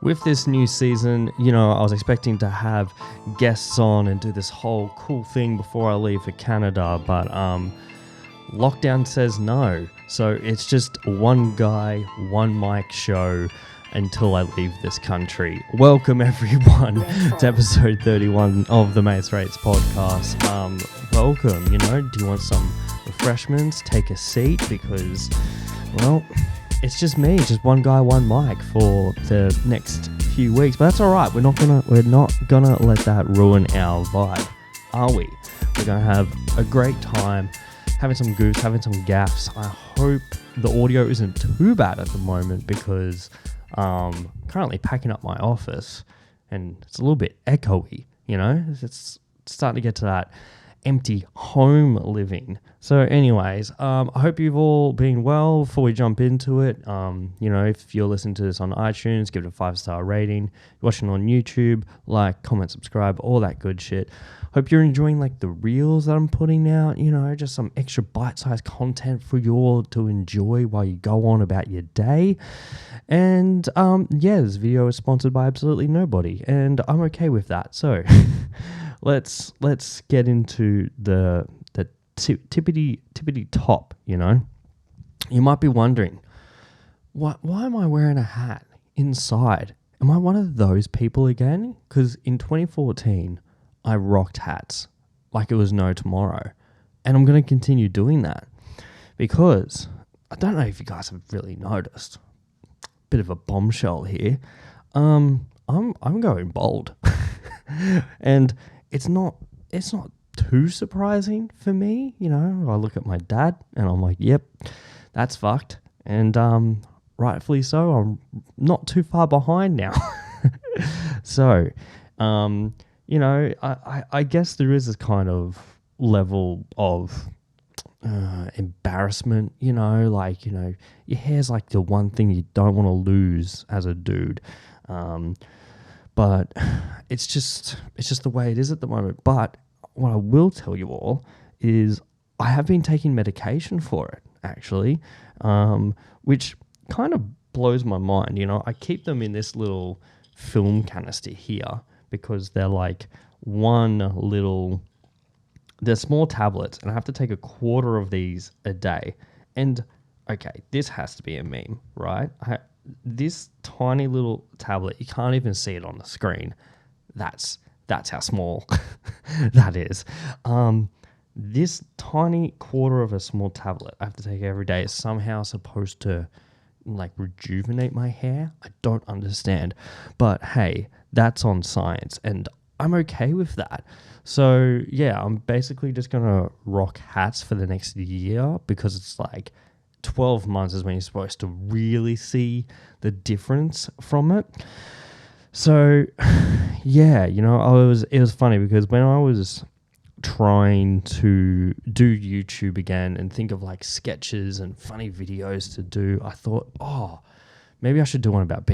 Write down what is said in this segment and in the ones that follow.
With this new season, I was expecting to have guests on and do this whole cool thing before I leave for Canada, but lockdown says no. So it's just one guy, one mic show until I leave this country. Welcome everyone to episode 31 of the Mates Rates podcast. Welcome, do you want some refreshments? Take a seat because, well, it's just me, just one guy, one mic for the next few weeks. But that's all right. We're not gonna let that ruin our vibe, are we? We're gonna have a great time, having some goofs, having some gaffs. I hope the audio isn't too bad at the moment because I'm currently packing up my office and it's a little bit echoey. It's starting to get to that empty home living. So anyways, I hope you've all been well. Before we jump into it, if you're listening to this on iTunes, give it a 5-star rating. You're watching on YouTube, like, comment, subscribe, all that good shit. Hope you're enjoying the reels that I'm putting out, just some extra bite-sized content for you all to enjoy while you go on about your day. And this video is sponsored by absolutely nobody, and I'm okay with that. So let's get into the tippity top. You might be wondering, why am I wearing a hat inside? Am I one of those people again? Because in 2014 I rocked hats like it was no tomorrow, and I'm going to continue doing that because I don't know if you guys have really noticed. Bit of a bombshell here. I'm going bald, and it's not too surprising for me. I look at my dad and I'm like, yep, that's fucked, and rightfully so. I'm not too far behind now. So, I guess there is this kind of level of embarrassment, your hair's like the one thing you don't want to lose as a dude. But it's just the way it is at the moment. But what I will tell you all is I have been taking medication for it, actually, which kind of blows my mind. I keep them in this little film canister here because they're like they're small tablets, and I have to take a quarter of these a day. And okay, this has to be a meme, right? This tiny little tablet, you can't even see it on the screen. That's how small that is. This tiny quarter of a small tablet I have to take every day is somehow supposed to rejuvenate my hair. I don't understand. But hey, that's on science, and I'm okay with that. So yeah, I'm basically just gonna rock hats for the next year because it's 12 months is when you're supposed to really see the difference from it. So yeah, it was funny because when I was trying to do YouTube again and think of sketches and funny videos to do, I thought, maybe I should do one about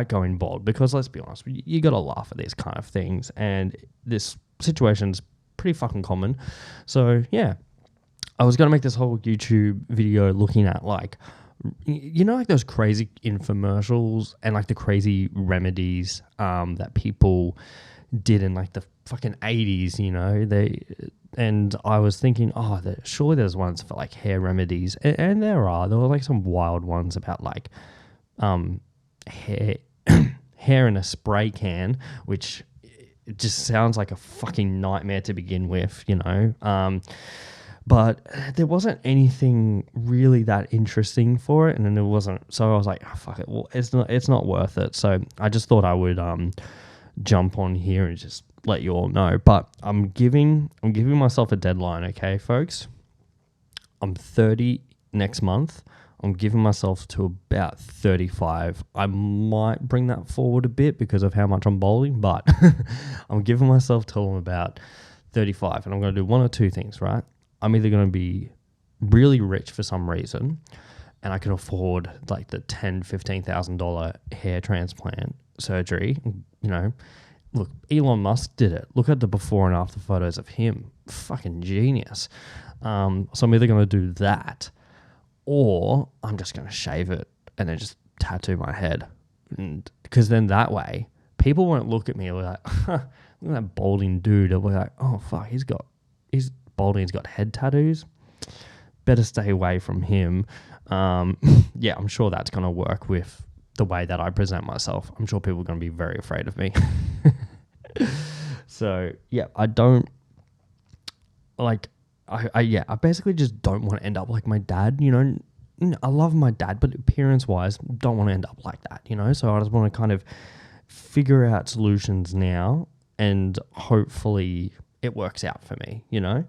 going bald, because let's be honest, you got to laugh at these kind of things, and this situation's pretty fucking common. So yeah, I was going to make this whole YouTube video looking at those crazy infomercials and the crazy remedies that people did in the fucking 80s, and I was thinking, surely there's ones for hair remedies, and there were some wild ones about hair hair in a spray can, which it just sounds like a fucking nightmare to begin with, but there wasn't anything really that interesting for it, and then it wasn't. So I was like, fuck it. Well, it's not worth it. So I just thought I would jump on here and just let you all know. But I'm giving myself a deadline, okay, folks? I'm 30 next month. I'm giving myself to about 35. I might bring that forward a bit because of how much I'm bowling, but I'm giving myself till I'm about 35, and I'm going to do one or two things, right? I'm either going to be really rich for some reason, and I can afford the $10,000-$15,000 hair transplant surgery. Look, Elon Musk did it. Look at the before and after photos of him. Fucking genius. So I'm either going to do that, or I'm just going to shave it and then just tattoo my head. And Because then that way, people won't look at me like, look at that balding dude. They'll be like, oh, fuck, he's balding, he's got head tattoos. Better stay away from him. Yeah, I'm sure that's going to work with the way that I present myself. I'm sure people are going to be very afraid of me. So, yeah, I don't, like, I basically just don't want to end up like my dad, you know. I love my dad, but appearance-wise, don't want to end up like that, you know. So I just want to kind of figure out solutions now, and hopefully it works out for me, you know.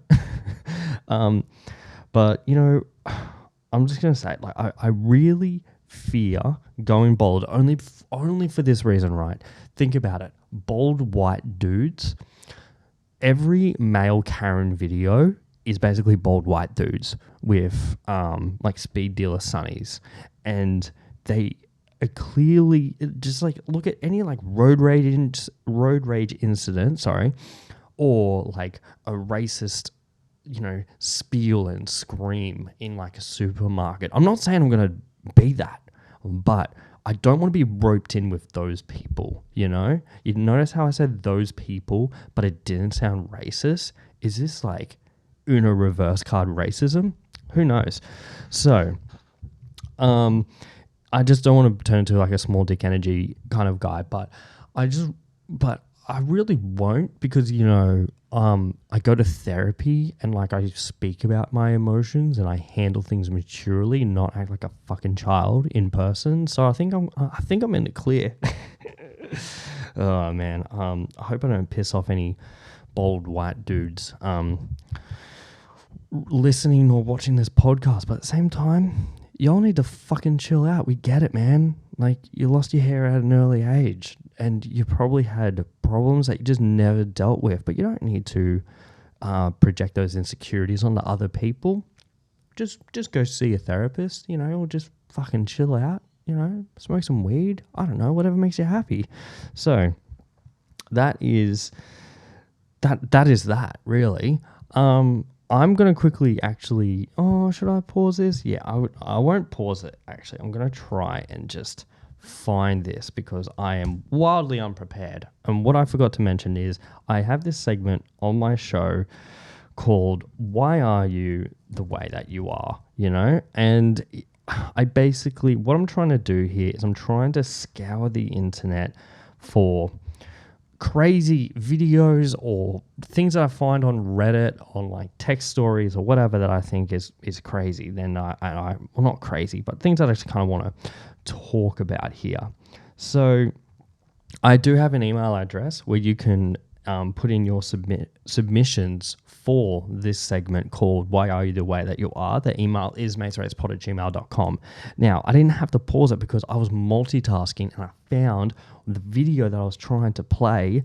But, you know, I'm just going to say, like, I really fear going bald only for this reason, right? Think about it. Bald white dudes, every male Karen video is basically bald white dudes with like speed dealer sunnies, and they are clearly just like, look at any like road rage incident, or like a racist, you know, spiel and scream in like a supermarket. I'm not saying I'm going to be that, but I don't want to be roped in with those people, you know? You notice how I said those people, but it didn't sound racist? Is this like Uno reverse card racism? Who knows? So, I just don't want to turn into like a small dick energy kind of guy, but I really won't, because, you know, I go to therapy and like I speak about my emotions and I handle things maturely, not act like a fucking child in person. So I think I'm in the clear. Oh man. I hope I don't piss off any bald white dudes listening or watching this podcast, but at the same time, y'all need to fucking chill out. We get it, man. Like, you lost your hair at an early age and you probably had problems that you just never dealt with, but you don't need to project those insecurities onto other people. Just go see a therapist, you know, or just fucking chill out, you know, smoke some weed. I don't know, whatever makes you happy. So that is that really. I'm going to quickly actually, should I pause this? Yeah, I won't pause it, actually. I'm going to try and just find this because I am wildly unprepared. And what I forgot to mention is I have this segment on my show called Why Are You the Way That You Are, you know? And I basically, what I'm trying to do here is I'm trying to scour the internet for crazy videos or things that I find on Reddit, on like text stories or whatever that I think is crazy. Then well, not crazy, but things that I just kind of want to talk about here. So I do have an email address where you can put in your submissions for this segment called Why Are You the Way That You Are. The email is matesratespod@gmail.com. Now, I didn't have to pause it because I was multitasking and I found the video that I was trying to play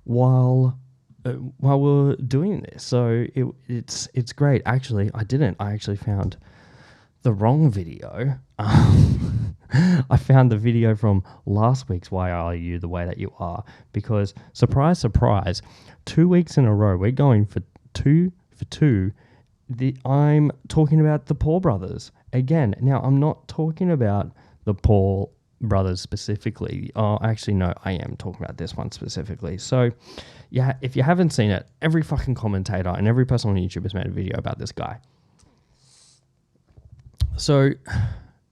while we were doing this. So it's great. Actually, I actually found the wrong video. I found the video from last week's Why Are You the Way That You Are, because surprise, surprise, 2 weeks in a row, we're going for two for two. I'm talking about the Paul brothers again. Now, I'm not talking about the Paul brothers specifically. Oh, actually, no, I am talking about this one specifically. So, yeah, if you haven't seen it, every fucking commentator and every person on YouTube has made a video about this guy. So,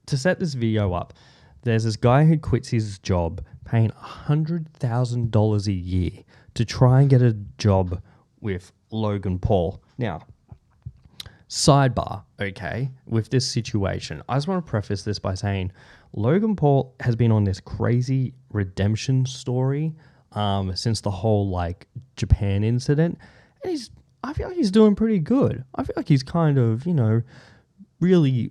to set this video up, there's this guy who quits his job paying $100,000 a year to try and get a job with Logan Paul. Now, sidebar, okay, with this situation, I just want to preface this by saying Logan Paul has been on this crazy redemption story since the whole like Japan incident, and I feel like he's doing pretty good. I feel like he's kind of, you know, really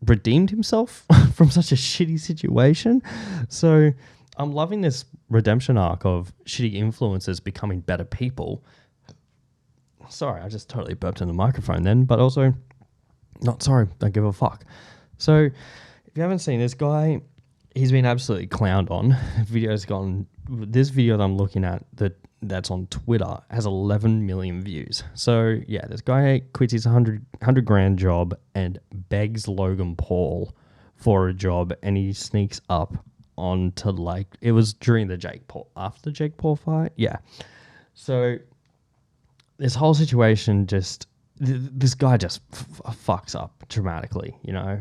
redeemed himself from such a shitty situation. So I'm loving this redemption arc of shitty influencers becoming better people. Sorry, I just totally burped in the microphone then, but also not sorry, don't give a fuck. So if you haven't seen this guy, he's been absolutely clowned on. This video that I'm looking at that's on Twitter has 11 million views. So yeah, this guy quits his 100 grand job and begs Logan Paul for a job, and he sneaks up on to like, it was during the after the Jake Paul fight. Yeah. So this whole situation just, this guy just fucks up dramatically, you know?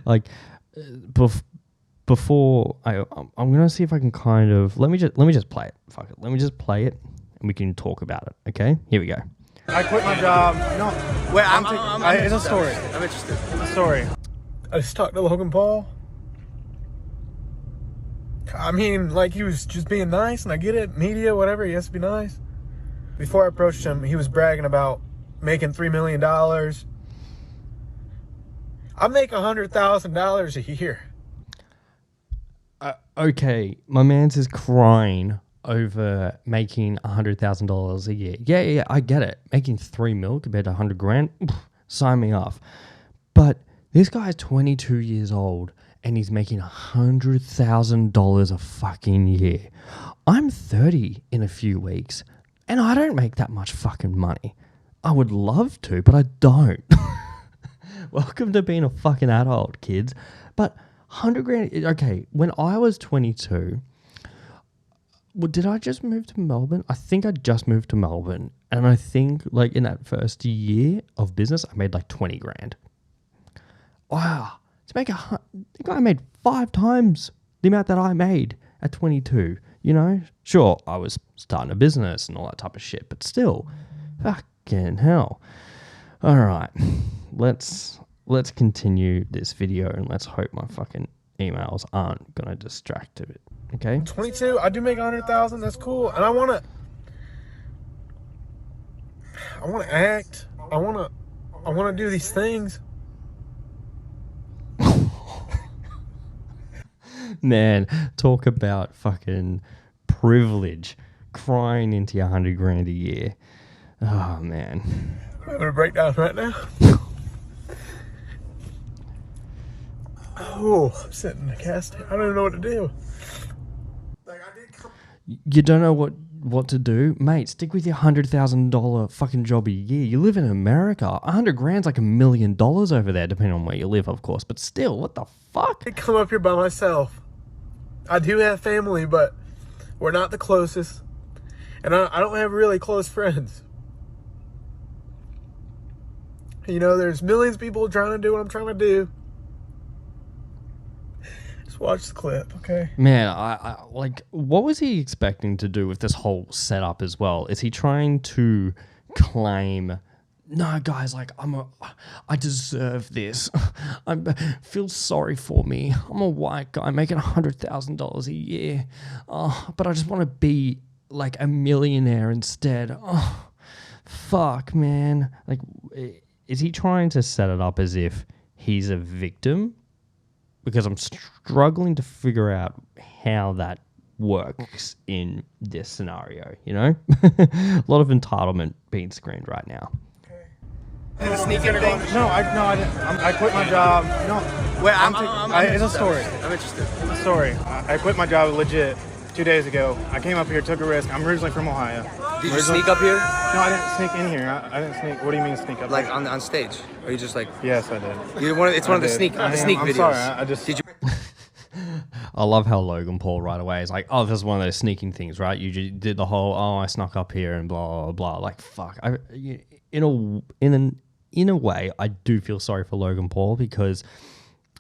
Like before I'm going to see if I can kind of, let me just play it. Fuck it. Let me just play it and we can talk about it. Okay. Here we go. I quit my job. No, wait, it's a story. I'm interested. It's a story. I just talked to Logan Paul. I mean, like, he was just being nice, and I get it. Media, whatever, he has to be nice. Before I approached him, he was bragging about making $3 million. I make $100,000 a year. Okay, my man's is crying over making $100,000 a year. Yeah, I get it. Making $3 million compared to $100,000, sign me off. But this guy's 22 years old and he's making $100,000 a fucking year. I'm 30 in a few weeks and I don't make that much fucking money. I would love to, but I don't. Welcome to being a fucking adult, kids. But $100,000, okay, when I was 22, well, did I just move to Melbourne? I think I just moved to Melbourne. And I think like in that first year of business, I made like 20 grand. Wow. To make I think I made 5 times the amount that I made at 22, you know? Sure, I was starting a business and all that type of shit, but still, fucking hell. All right, let's continue this video and let's hope my fucking emails aren't gonna distract it. Okay. 22, I do make 100,000. That's cool, and I wanna act. I wanna do these things. Man, talk about fucking privilege, crying into your $100,000 a year. Oh man, I'm having a breakdown right now. Oh, I'm sitting in the cast. I don't even know what to do. You don't know what to do? Mate, stick with your $100,000 fucking job a year. You live in America. $100,000's like $1 million over there, depending on where you live, of course. But still, what the fuck? I come up here by myself. I do have family, but we're not the closest. And I don't have really close friends. You know, there's millions of people trying to do what I'm trying to do. Watch the clip, okay? Man, I like, what was he expecting to do with this whole setup as well? Is he trying to claim, no, guys, like, I deserve this. Feel sorry for me. I'm a white guy making $100,000 a year. But I just want to be like a millionaire instead. Oh, fuck, man. Like, is he trying to set it up as if he's a victim? Because I'm struggling to figure out how that works in this scenario, you know? A lot of entitlement being screamed right now. Did you sneak anything? No, I didn't. I quit my job. No, Wait, it's a story. I'm interested. It's a story. I quit my job legit 2 days ago. I came up here, took a risk. I'm originally from Ohio. Did you sneak up here? No, I didn't sneak in here. I didn't sneak. What do you mean sneak up? Like here? on stage? Or you just like? Yes, I did. It's one of the sneak videos. I'm sorry. I just. Did you? I love how Logan Paul right away is like, oh, this is one of those sneaking things, right? You just did the whole, oh, I snuck up here and blah, blah, blah. Like, fuck. In a way, I do feel sorry for Logan Paul because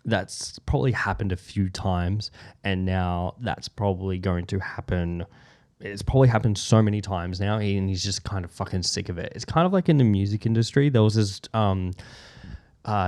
that's probably happened a few times and now that's probably going to happen. It's probably happened so many times now and he's just kind of fucking sick of it. It's kind of like in the music industry. There was this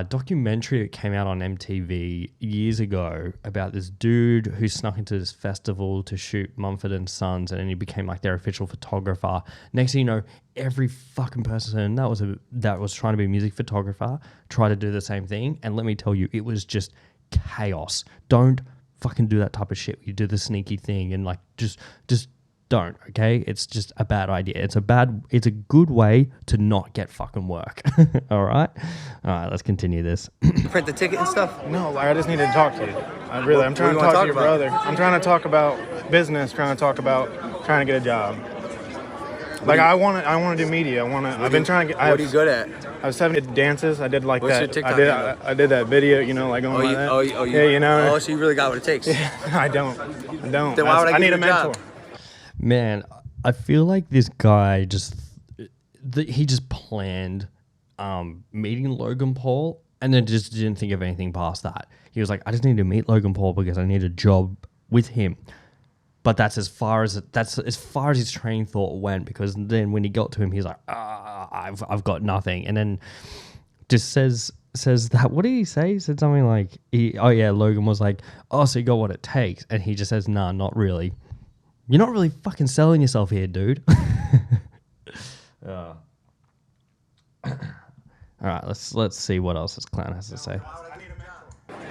documentary that came out on MTV years ago about this dude who snuck into this festival to shoot Mumford and Sons and then he became like their official photographer. Next thing you know, every fucking person that was trying to be a music photographer tried to do the same thing. And let me tell you, it was just chaos. Don't fucking do that type of shit. You do the sneaky thing and like just don't, okay? It's just a bad idea. It's a good way to not get fucking work. All right, let's continue this. Print the ticket and stuff? No, I just need to talk to you. I'm trying to talk to your brother. I'm trying to talk about business, trying to get a job. Like I want to do media. I've been trying to get. What are you good at? I was 7 dances. I did like What's that. your TikTok I did that video. You know, like going like that. Yeah, you know. Oh, so you really got what it takes. I don't. Then why would I need give a you mentor. job? Man, I feel like this guy he just planned meeting Logan Paul and then just didn't think of anything past that. He was like, I just need to meet Logan Paul because I need a job with him. But that's as far as his train of thought went, because then when he got to him, he's like, I've got nothing, and then just says that. What did he say? He said something like, Logan was like, oh, so you got what it takes, and he just says, nah, not really. You're not really fucking selling yourself here, dude. All right, let's see what else this clown has to say.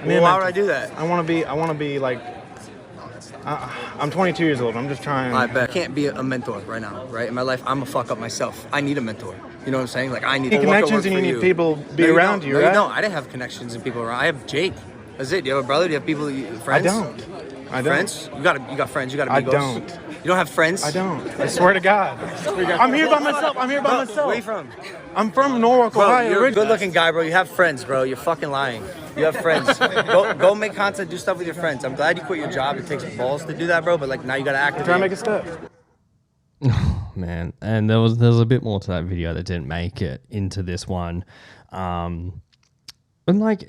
Well, why would I do that? I want to be like. I'm 22 years old. I'm just trying. I bet I can't be a mentor right now, right? In my life, I'm a fuck up myself. I need a mentor. You know what I'm saying? Like I need connections and you need people be around you, right? No, you don't. I didn't have connections and people around. I have Jake. That's it. Do you have a brother? Do you have people? Friends? I don't. Friends? You got friends. You got amigos. I don't. You don't have friends? I don't. I swear to God. I'm here by myself. Where are you from? I'm from Norwalk, Bro, Ohio. you're a good-looking guy, bro. You have friends, bro. You're fucking lying. You have friends. Go make content, do stuff with your friends. I'm glad you quit your job. It takes balls to do that, bro. But like now you gotta act. Try to make a step. Oh, man, and there was a bit more to that video that didn't make it into this one, and like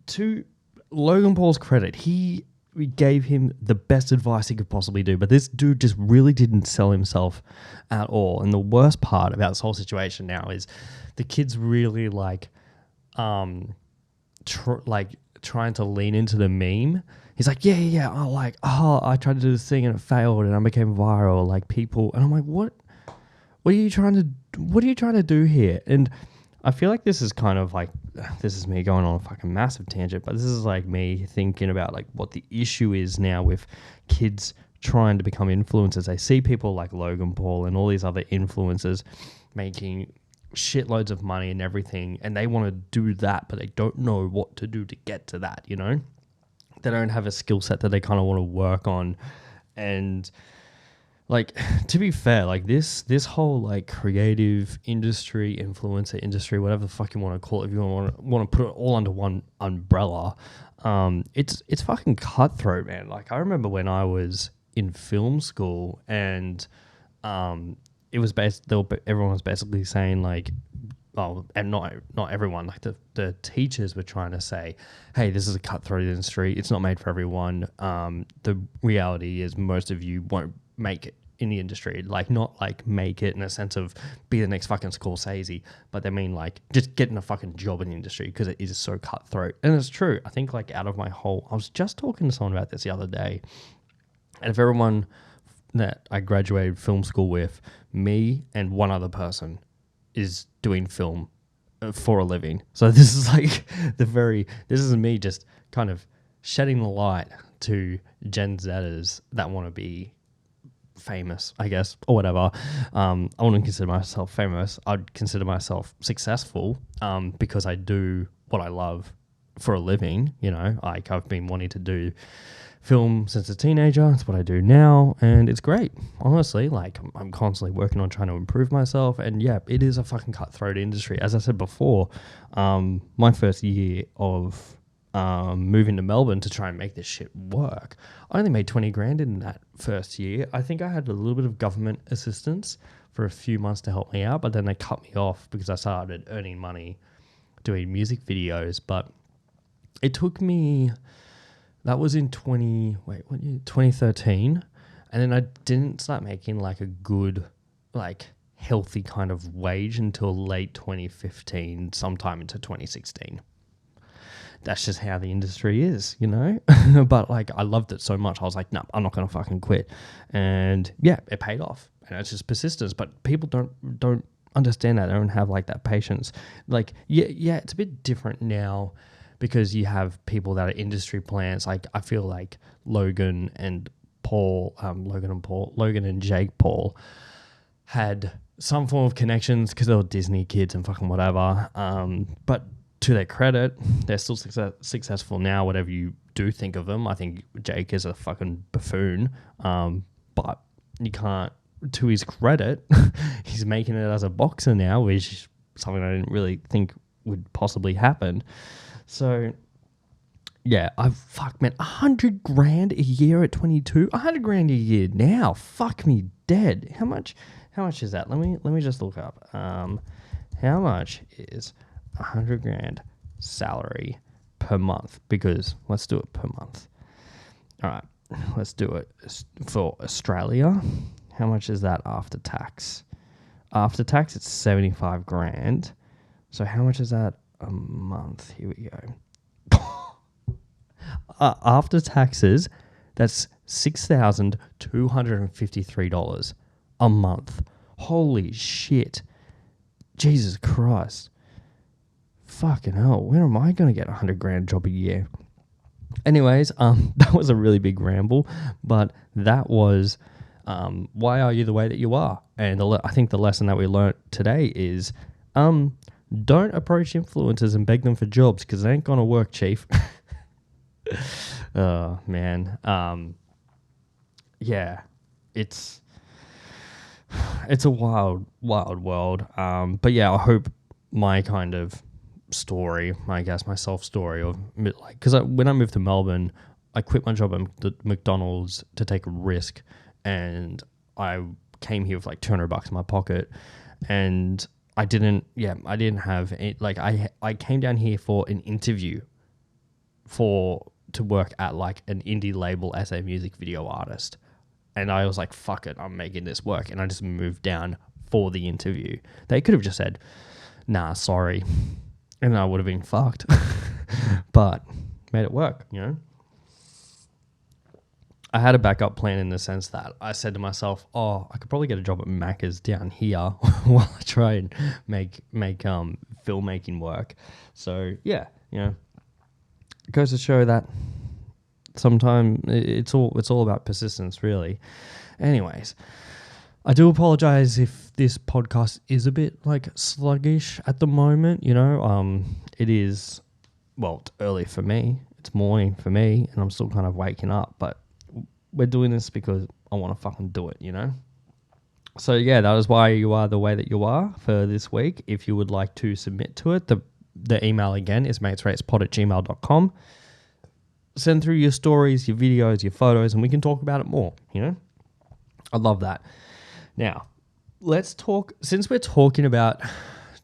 to Logan Paul's credit, we gave him the best advice he could possibly do, but this dude just really didn't sell himself at all. And the worst part about this whole situation now is the kid's really like trying to lean into the meme. He's like, yeah, I tried to do this thing and it failed and I became viral, like people, and I'm like, what are you trying to do here? And I feel like this is kind of like, this is me going on a fucking massive tangent, but this is like me thinking about like what the issue is now with kids trying to become influencers. They see people like Logan Paul and all these other influencers making shitloads of money and everything, and they want to do that, but they don't know what to do to get to that, you know? They don't have a skill set that they kind of want to work on. And like, to be fair, like this whole like creative industry, influencer industry, whatever the fuck you want to call it, if you want to put it all under one umbrella, it's fucking cutthroat, man. Like I remember when I was in film school and it was everyone was basically saying like, oh, and not everyone, like the teachers were trying to say, hey, this is a cutthroat industry. It's not made for everyone. The reality is most of you won't make it in the industry. Like not like make it in a sense of be the next fucking Scorsese, but they mean like just getting a fucking job in the industry because it is so cutthroat. And it's true. I think like I was just talking to someone about this the other day. And if everyone that I graduated film school with, me and one other person is doing film for a living. So this is like this is me just kind of shedding the light to Gen Zers that want to be famous, I guess, or whatever. I wouldn't consider myself famous. I'd consider myself successful because I do what I love for a living, you know. Like I've been wanting to do film since a teenager. It's what I do now, and it's great. Honestly, like I'm constantly working on trying to improve myself, and yeah, it is a fucking cutthroat industry. As I said before, my first year of moving to Melbourne to try and make this shit work, I only made 20 grand in that first year. I think I had a little bit of government assistance for a few months to help me out, but then they cut me off because I started earning money doing music videos. But it took me, that was in 2013, and then I didn't start making like a good, like healthy kind of wage until late 2015, sometime into 2016. That's just how the industry is, you know? But like, I loved it so much. I was like, no, I'm not going to fucking quit. And yeah, it paid off. And it's just persistence. But people don't understand that. They don't have like that patience. Like, yeah, it's a bit different now because you have people that are industry plants. Like, I feel like Logan and Jake Paul had some form of connections because they were Disney kids and fucking whatever. But to their credit, they're still successful now, whatever you do think of them. I think Jake is a fucking buffoon, but you can't to his credit, he's making it as a boxer now, which is something I didn't really think would possibly happen. So, yeah, man, 100 grand a year at 22, 100 grand a year now. Fuck me dead. How much is that? Let me just look up. How much is 100 grand salary per month? Because let's do it per month. All right, let's do it for Australia. How much is that after tax? After tax, it's 75 grand. So how much is that a month? Here we go. After taxes, that's $6,253 a month. Holy shit. Jesus Christ. Fucking hell. When am I going to get 100 grand job a year? Anyways, that was a really big ramble, but that was why are you the way that you are? And I think the lesson that we learned today is don't approach influencers and beg them for jobs, because it ain't going to work, chief. Oh, man. Yeah, it's a wild world. But yeah, I hope my kind of story, I guess my self story of like, because when I moved to Melbourne, I quit my job at McDonald's to take a risk, and I came here with like $200 in my pocket, and I didn't have it. Like I came down here for an interview to work at like an indie label as a music video artist. And I was like, fuck it, I'm making this work. And I just moved down for the interview. They could have just said, nah, sorry. And I would have been fucked. But made it work, you know? I had a backup plan in the sense that I said to myself, I could probably get a job at Macca's down here while I try and make filmmaking work. So, yeah, you know, it goes to show that sometimes it's all about persistence, really. Anyways, I do apologize if this podcast is a bit like sluggish at the moment. You know, it is. Well, it's early for me. It's morning for me, and I'm still kind of waking up. But we're doing this because I want to fucking do it. You know. So yeah, that is why you are the way that you are for this week. If you would like to submit to it, the email again is matesratespod@gmail.com. Send through your stories, your videos, your photos, and we can talk about it more, you know? I love that. Now, let's talk, since we're talking about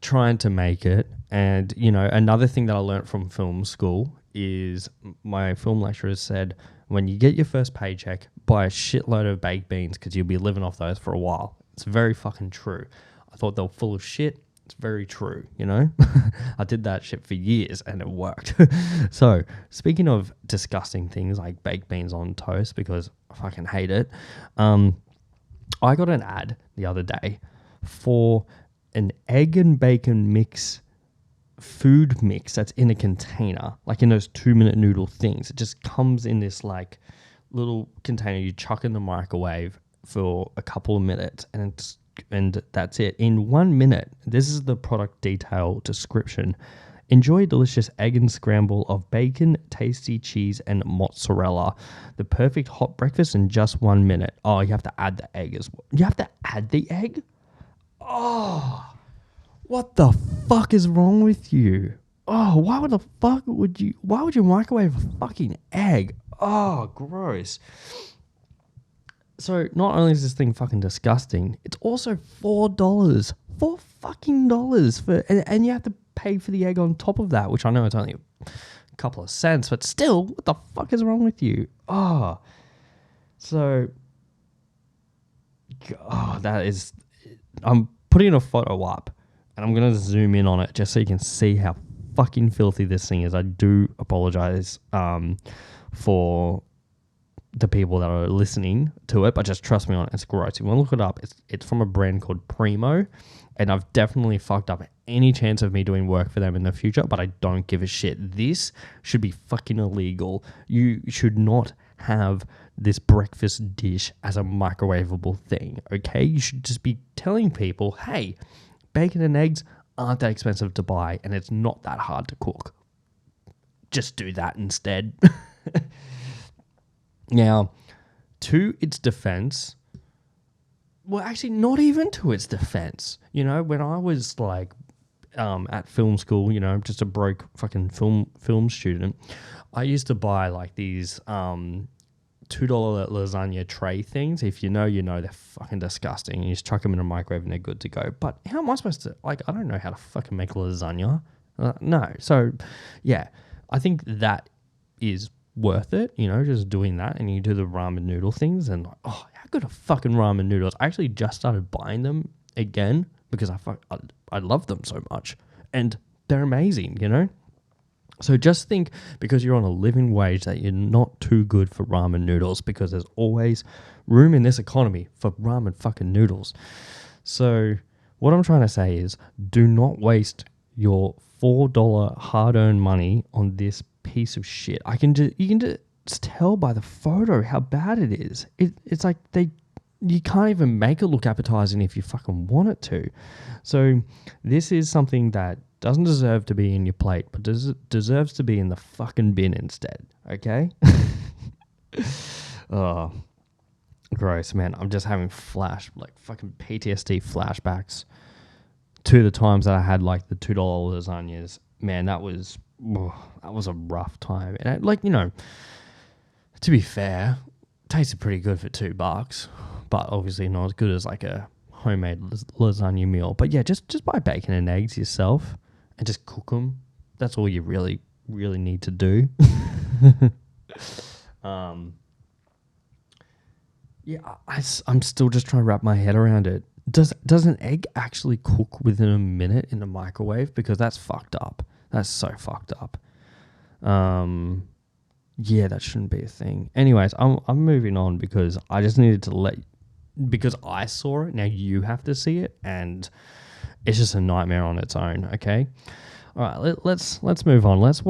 trying to make it, and, you know, another thing that I learned from film school is my film lecturer said, when you get your first paycheck, buy a shitload of baked beans because you'll be living off those for a while. It's very fucking true. I thought they were full of shit. It's very true, you know? I did that shit for years and it worked. So, speaking of disgusting things like baked beans on toast, because I fucking hate it, I got an ad the other day for an egg and bacon mix, food mix that's in a container, like in those 2-minute noodle things. It just comes in this like little container you chuck in the microwave for a couple of minutes, and that's it. In 1 minute, this is the product detail description. Enjoy a delicious egg and scramble of bacon, tasty cheese, and mozzarella. The perfect hot breakfast in just 1 minute. Oh, you have to add the egg as well. You have to add the egg? Oh, what the fuck is wrong with you? Oh, why would you microwave a fucking egg? Oh, gross. So not only is this thing fucking disgusting, it's also $4. $4 fucking dollars and you have to pay for the egg on top of that, which I know it's only a couple of cents, but still, what the fuck is wrong with you? Oh, so, that is, I'm putting a photo up and I'm going to zoom in on it just so you can see how fucking filthy this thing is. I do apologize for the people that are listening to it, but just trust me on it, it's gross. If you want to look it up, it's from a brand called Primo, and I've definitely fucked up any chance of me doing work for them in the future, but I don't give a shit. This should be fucking illegal. You should not have this breakfast dish as a microwavable thing, okay? You should just be telling people, hey, bacon and eggs aren't that expensive to buy, and it's not that hard to cook. Just do that instead. Now, to its defense, well, actually, not even to its defense. You know, when I was like at film school, you know, just a broke fucking film student, I used to buy like these $2 lasagna tray things. If you know, they're fucking disgusting. You just chuck them in a microwave and they're good to go. But how am I supposed to, like, I don't know how to fucking make lasagna. No. So, yeah, I think that is worth it, you know, just doing that. And you do the ramen noodle things and like, oh, how good are fucking ramen noodles? I actually just started buying them again because I love them so much. And they're amazing, you know? So just think, because you're on a living wage, that you're not too good for ramen noodles, because there's always room in this economy for ramen fucking noodles. So what I'm trying to say is, do not waste your $4 hard-earned money on this piece of shit. You can just tell by the photo how bad it is. It's like you can't even make it look appetizing if you fucking want it to. So this is something that doesn't deserve to be in your plate, but deserves to be in the fucking bin instead, okay? Oh, gross, man. I'm just having fucking PTSD flashbacks to the times that I had like the $2 lasagnas. Man, that was a rough time. And to be fair, it tasted pretty good for $2, but obviously not as good as like a homemade lasagna meal. But yeah, just buy bacon and eggs yourself and just cook them. That's all you really, really need to do. Yeah, I'm still just trying to wrap my head around it. Does an egg actually cook within a minute in the microwave? Because that's fucked up. That's so fucked up. Yeah, that shouldn't be a thing. Anyways, I'm moving on because I just needed to because I saw it. Now you have to see it, and it's just a nightmare on its own. Okay. All right. Let's move on. Let's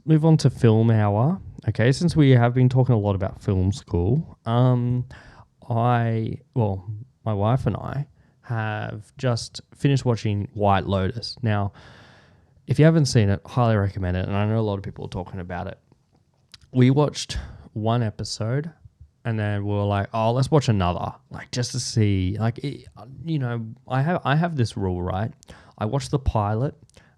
move on to film hour. Okay. Since we have been talking a lot about film school, my wife and I have just finished watching White Lotus. Now, if you haven't seen it, highly recommend it. And I know a lot of people are talking about it. We watched one episode and then we were like, oh, let's watch another, like just to see, like, I have this rule, right? I watch the pilot,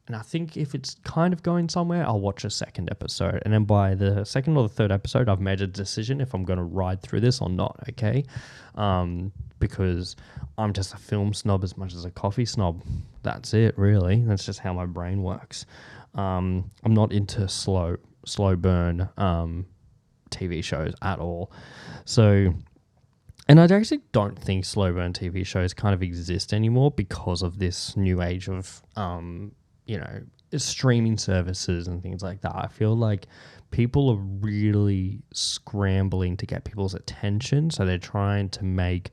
and I think if it's kind of going somewhere, I'll watch a second episode. And then by the second or the third episode, I've made a decision if I'm going to ride through this or not, okay? Because I'm just a film snob as much as a coffee snob. That's it, really. That's just how my brain works. I'm not into slow burn TV shows at all. So, and I actually don't think slow burn TV shows kind of exist anymore because of this new age of, streaming services and things like that. I feel like people are really scrambling to get people's attention. So they're trying to make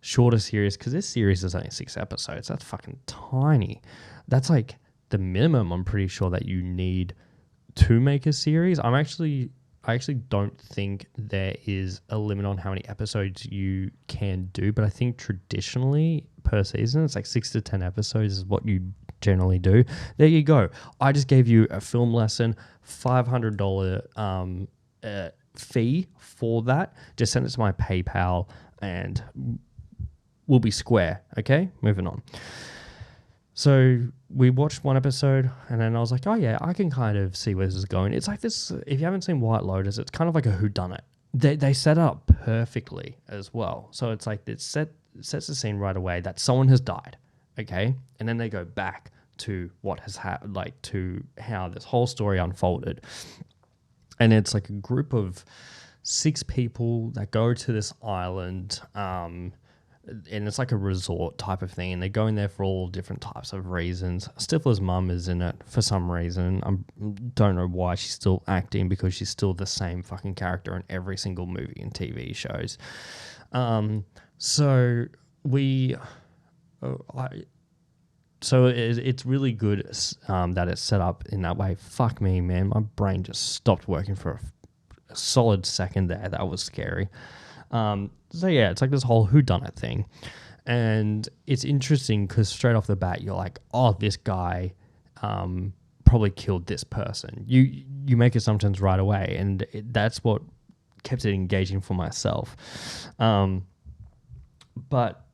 shorter series, because this series is only 6 episodes. That's fucking tiny. That's like the minimum, I'm pretty sure, that you need to make a series. I actually don't think there is a limit on how many episodes you can do, but I think traditionally per season it's like 6 to 10 episodes is what you generally do. There you go. I just gave you a film lesson, $500 fee for that. Just send it to my PayPal and we'll be square. Okay, moving on. So we watched one episode and then I was like, oh yeah, I can kind of see where this is going. It's like this, if you haven't seen White Lotus, it's kind of like a whodunit. They set it up perfectly as well. So it's like it sets the scene right away that someone has died, okay? And then they go back to what has happened, like to how this whole story unfolded. And it's like a group of 6 people that go to this island, and it's like a resort type of thing, and they're going there for all different types of reasons. Stifler's mum is in it for some reason. I don't know why she's still acting, because she's still the same fucking character in every single movie and TV shows. It's really good that it's set up in that way. Fuck me, man. My brain just stopped working for a solid second there. That was scary. So yeah, it's like this whole whodunit thing. And it's interesting because straight off the bat, you're like, oh, this guy probably killed this person. You make assumptions right away, and that's what kept it engaging for myself. but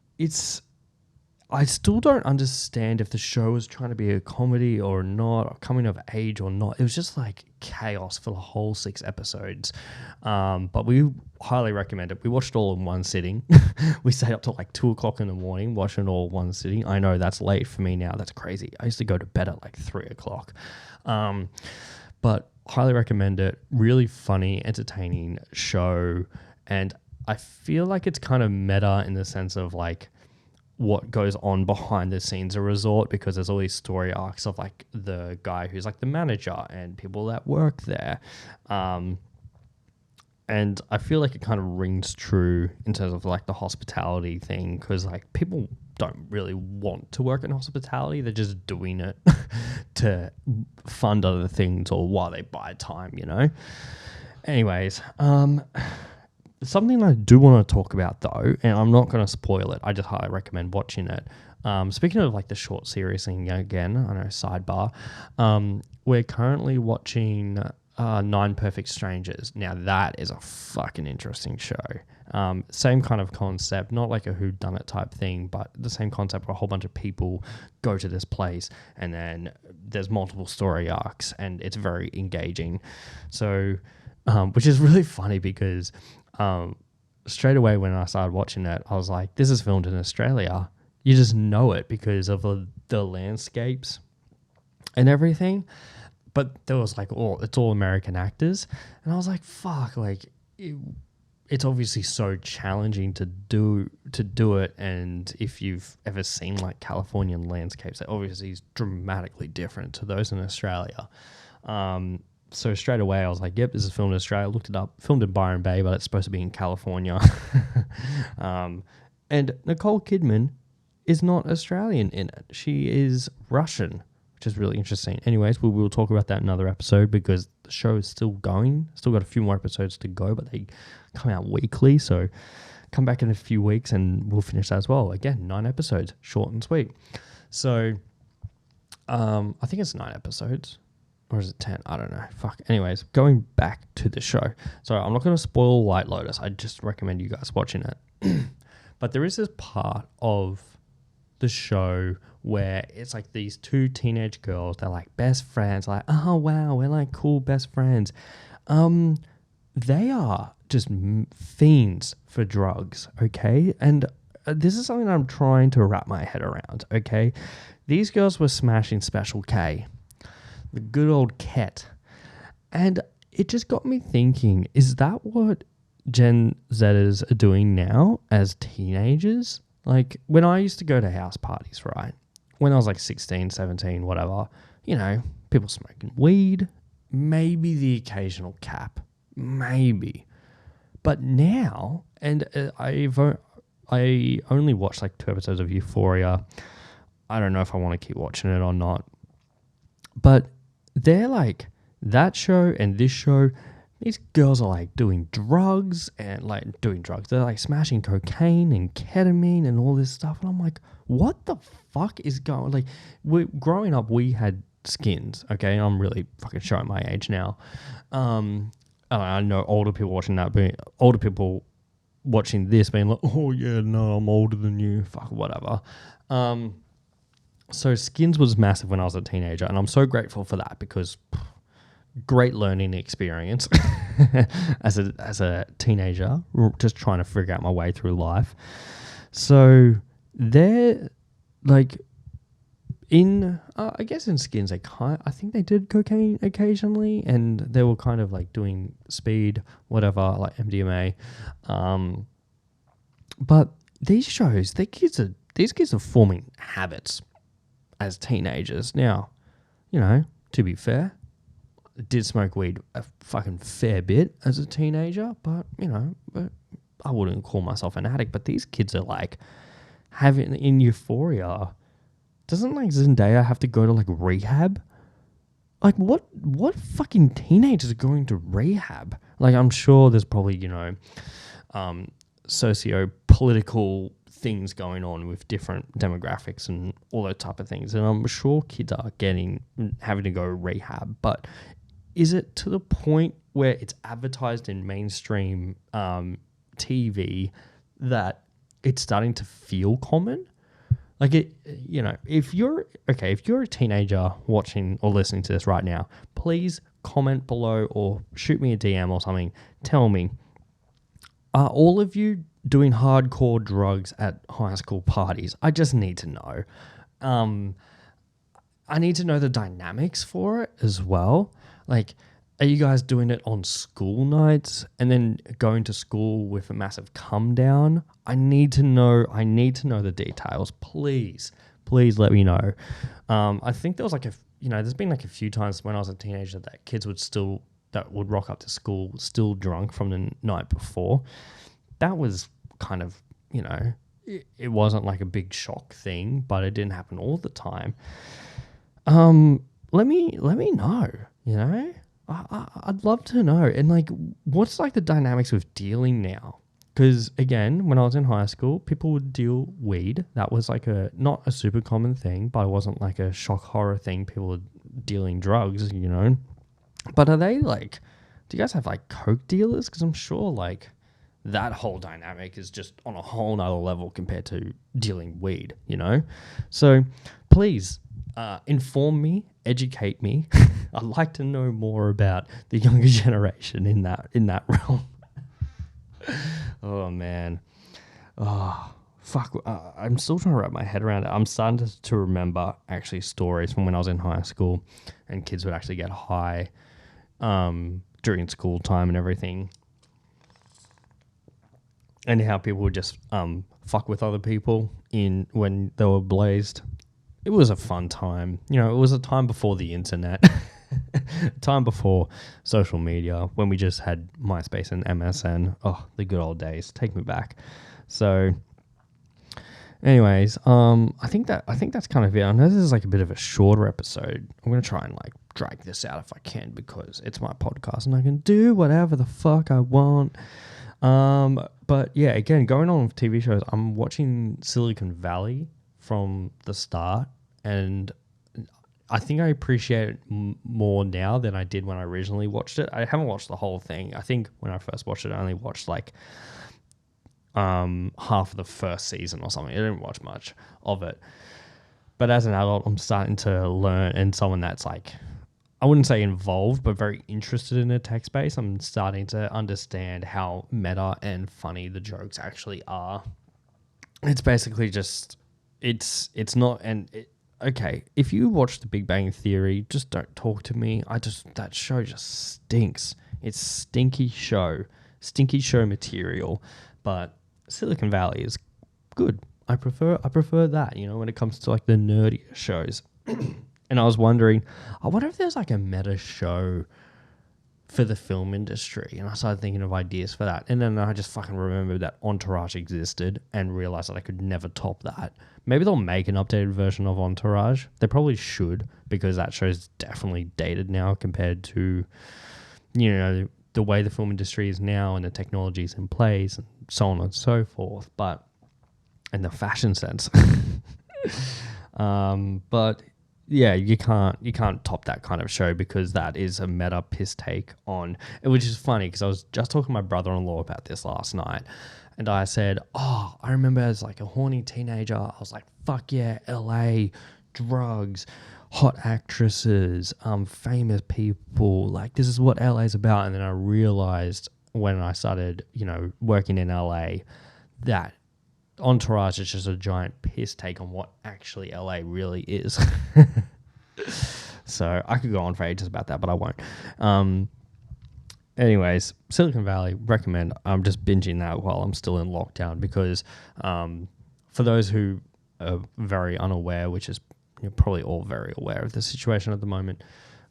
I still don't understand if the show was trying to be a comedy or not, or coming of age or not. It was just like chaos for the whole 6 episodes. But we highly recommend it. We watched it all in one sitting. We stayed up till like 2 o'clock in the morning, watching it all in one sitting. I know that's late for me now. That's crazy. I used to go to bed at like 3 o'clock. But highly recommend it. Really funny, entertaining show. And I feel like it's kind of meta in the sense of like, what goes on behind the scenes of resort, because there's all these story arcs of like the guy who's like the manager and people that work there. And I feel like it kind of rings true in terms of like the hospitality thing, because like people don't really want to work in hospitality. They're just doing it to fund other things or while they buy time, you know? Anyways, something I do want to talk about though, and I'm not going to spoil it, I just highly recommend watching it. Speaking of like the short series thing again, I know, sidebar, we're currently watching 9 Perfect Strangers. Now that is a fucking interesting show. Same kind of concept, not like a whodunit type thing, but the same concept where a whole bunch of people go to this place and then there's multiple story arcs and it's very engaging. So, which is really funny because straight away when I started watching it, I was like, this is filmed in Australia. You just know it because of the landscapes and everything. But there was like, it's all American actors. And I was like, fuck, like it's obviously so challenging to do it. And if you've ever seen like Californian landscapes, they're obviously dramatically different to those in Australia. So straight away I was like, yep, this is filmed in Australia. I looked it up, filmed in Byron Bay, but it's supposed to be in California. And Nicole Kidman is not Australian in it. She is Russian, which is really interesting. Anyways, we will talk about that in another episode because the show is still going. Still got a few more episodes to go, but they come out weekly. So come back in a few weeks and we'll finish that as well. Again, 9 episodes, short and sweet. So I think it's 9 episodes. Or is it 10? I don't know. Fuck. Anyways, going back to the show. So I'm not going to spoil White Lotus. I just recommend you guys watching it. But there is this part of the show where it's like these 2 teenage girls. They're like best friends. Like, oh, wow, we're like cool best friends. They are just fiends for drugs, okay? And this is something I'm trying to wrap my head around, okay? These girls were smashing Special K. The good old Ket. And it just got me thinking, is that what Gen Zers are doing now as teenagers? Like, when I used to go to house parties, right? When I was like 16, 17, whatever, you know, people smoking weed, maybe the occasional cap, maybe. But now, and I only watched like 2 episodes of Euphoria. I don't know if I want to keep watching it or not. But they're like, that show and this show, these girls are like doing drugs. They're like smashing cocaine and ketamine and all this stuff. And I'm like, what the fuck is going, like, growing up, we had Skins, okay? And I'm really fucking showing my age now. I know older people watching that, but older people watching this being like, oh yeah, no, I'm older than you, fuck, whatever. So Skins was massive when I was a teenager, and I'm so grateful for that because great learning experience as a teenager, just trying to figure out my way through life. So they're like I guess in Skins, I think they did cocaine occasionally, and they were kind of like doing speed, whatever, like MDMA. But these shows, these kids are forming habits as teenagers. Now, you know, to be fair, I did smoke weed a fucking fair bit as a teenager, but, you know, I wouldn't call myself an addict. But these kids are like having, in Euphoria, doesn't like Zendaya have to go to like rehab? Like what fucking teenagers are going to rehab? Like, I'm sure there's probably, you know, socio-political things going on with different demographics and all that type of things. And I'm sure kids are having to go rehab, but is it to the point where it's advertised in mainstream TV that it's starting to feel common. Like it, if you're a teenager watching or listening to this right now, please comment below or shoot me a DM or something. Tell me, are all of you doing hardcore drugs at high school parties? I just need to know. I need to know the dynamics for it as well. Like, are you guys doing it on school nights and then going to school with a massive come down? I need to know the details. Please let me know. I think there was there's been like a few times when I was a teenager that kids would rock up to school still drunk from the night before. That was kind of, it wasn't like a big shock thing, but it didn't happen all the time. Let me know, I'd love to know. And like, what's like the dynamics with dealing now? Because again, when I was in high school, people would deal weed. That was like not a super common thing, but it wasn't like a shock horror thing. People were dealing drugs, But are they like, do you guys have like coke dealers? Because I'm sure like that whole dynamic is just on a whole nother level compared to dealing weed, So please inform me, educate me. I'd like to know more about the younger generation in that realm. Oh man, fuck. I'm still trying to wrap my head around it. I'm starting to remember actually stories from when I was in high school, and kids would actually get high during school time and everything, and how people would just fuck with other people when they were blazed. It was a fun time. It was a time before the internet, time before social media, when we just had MySpace and MSN. Oh, the good old days. Take me back. So anyways, I think that's kind of it. I know this is like a bit of a shorter episode. I'm going to try and like drag this out if I can, because it's my podcast and I can do whatever the fuck I want. But yeah, again, going on with TV shows, I'm watching Silicon Valley from the start, and I think I appreciate it more now than I did when I originally watched it. I haven't watched the whole thing. I think when I first watched it, I only watched like half of the first season or something. I didn't watch much of it. But as an adult, I'm starting to learn, and someone that's like, I wouldn't say involved, but very interested in the tech space, I'm starting to understand how meta and funny the jokes actually are. It's basically just, it's not, okay, if you watch The Big Bang Theory, just don't talk to me. That show just stinks. It's stinky show material, but Silicon Valley is good. I prefer that, when it comes to like the nerdier shows. And I was wondering, I wonder if there's like a meta show for the film industry. And I started thinking of ideas for that. And then I just fucking remembered that Entourage existed and realized that I could never top that. Maybe they'll make an updated version of Entourage. They probably should, because that show's definitely dated now compared to, the way the film industry is now and the technologies in place and so on and so forth. But, and the fashion sense. But yeah, you can't top that kind of show, because that is a meta piss take on it, which is funny because I was just talking to my brother-in-law about this last night, and I said, I remember as like a horny teenager, I was like, fuck yeah, LA, drugs, hot actresses, famous people, like this is what LA's about. And then I realized when I started, working in LA, that Entourage is just a giant piss take on what actually LA really is. So I could go on for ages about that, but I won't. Anyways, Silicon Valley, recommend. I'm just binging that while I'm still in lockdown, because for those who are very unaware, which is you're probably all very aware of the situation at the moment,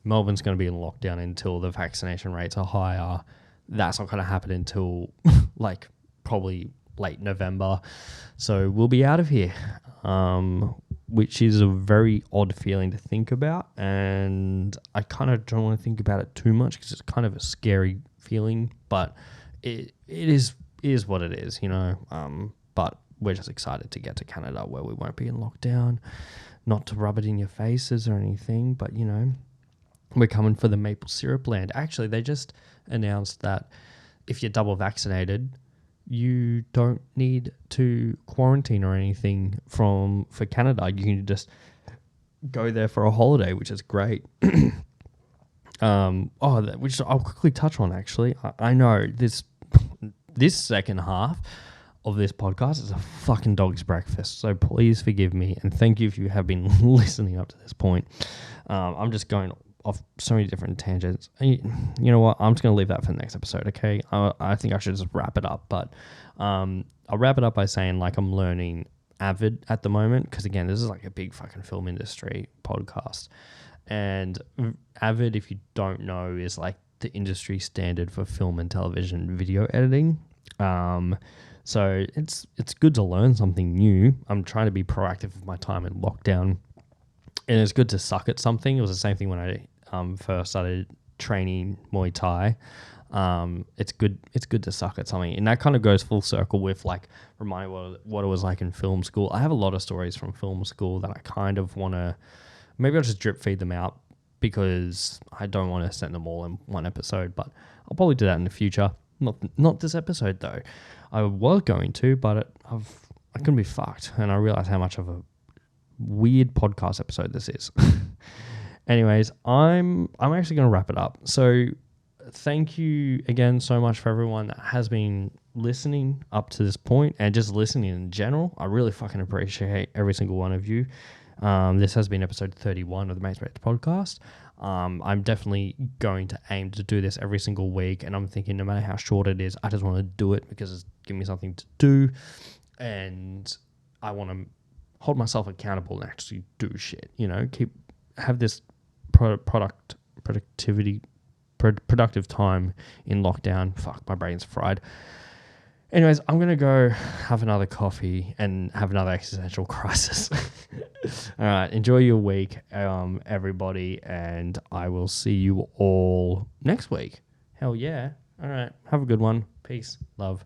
Melbourne's going to be in lockdown until the vaccination rates are higher. That's not going to happen until like probably late November. So we'll be out of here, which is a very odd feeling to think about. And I kind of don't want to think about it too much because it's kind of a scary feeling, but it is what it is, but we're just excited to get to Canada where we won't be in lockdown. Not to rub it in your faces or anything, but, we're coming for the maple syrup land. Actually, they just announced that if you're double vaccinated, you don't need to quarantine or anything for Canada. You can just go there for a holiday, which is great. Which I'll quickly touch on actually. I know this second half of this podcast is a fucking dog's breakfast, so please forgive me and thank you if you have been listening up to this point. I'm just going off so many different tangents. You know what? I'm just going to leave that for the next episode, okay? I think I should just wrap it up, but I'll wrap it up by saying like I'm learning Avid at the moment because again, this is like a big fucking film industry podcast. And Avid, if you don't know, is like the industry standard for film and television video editing. So it's good to learn something new. I'm trying to be proactive with my time in lockdown. And it's good to suck at something. It was the same thing when I first started training Muay Thai. It's good to suck at something. And that kind of goes full circle with like reminding what it was like in film school. I have a lot of stories from film school that I kind of want to, maybe I'll just drip feed them out because I don't want to send them all in one episode, but I'll probably do that in the future. Not this episode though. I was going to, but I couldn't be fucked, and I realized how much of a weird podcast episode this is. Anyways, I'm actually going to wrap it up. So thank you again so much for everyone that has been listening up to this point and just listening in general. I really fucking appreciate every single one of you. This has been episode 31 of the Mates podcast. I'm definitely going to aim to do this every single week, and I'm thinking no matter how short it is, I just want to do it because it's giving me something to do, and I want to hold myself accountable and actually do shit. Have this productive time in lockdown. Fuck, my brain's fried. Anyways, I'm going to go have another coffee and have another existential crisis. All right. Enjoy your week, everybody. And I will see you all next week. Hell yeah. All right. Have a good one. Peace. Love.